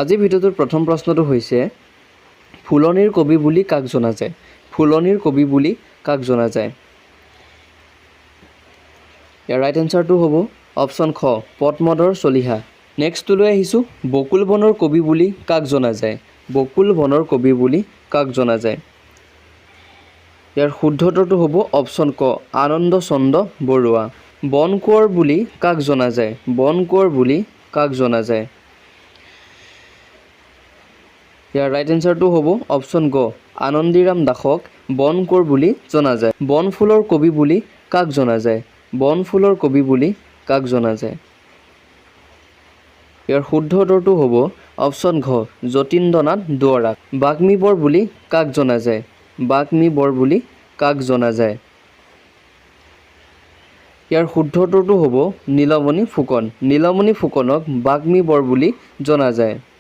আজি ভিডিঅ'টোৰ প্ৰথম প্ৰশ্নটো হৈছে ফুলনিৰ কবি বুলি কাক জনা যায়? ফুলনিৰ কবি বুলি কাক জনা যায়? ইয়াৰ ৰাইট এনচাৰটো হ'ব অপশ্যন খ পদ্মধৰ চলিহা। নেক্সটলৈ আহিছোঁ, বকুল বনৰ কবি বুলি কাক জনা যায়? বকুল বনৰ কবি বুলি কাক জনা যায়? ইয়াৰ শুদ্ধ উত্তৰটো হ'ব অপশ্যন ক আনন্দ চন্দ্ৰ বৰুৱা। বন কোঁৱৰ বুলি কাক জনা যায়? বন কোঁৱৰ বুলি কাক জনা যায়? ইয়াৰ ৰাইট এনচাৰটো হ'ব অপশ্যন গ আনন্দীৰাম দাসক বন কোঁৱৰ বুলি জনা যায়। বন ফুলৰ কবি বুলি কাক জনা যায়? বন ফুলৰ কবি বুলি কাক জনা যায়? ইয়াৰ শুদ্ধ উত্তৰটো হ'ব অপশ্যন ঘ যতীন্দ্ৰনাথ দুৱৰাক। বাগ্মী বৰ বুলি কাক জনা যায়? বাগ্মী বৰ বুলি কাক জনা যায়? ইয়াৰ শুদ্ধ উত্তৰটো হ'ব নীলমণি ফুকন। নীলমণি ফুকনক বাগ্মী বৰ বুলি জনা যায়।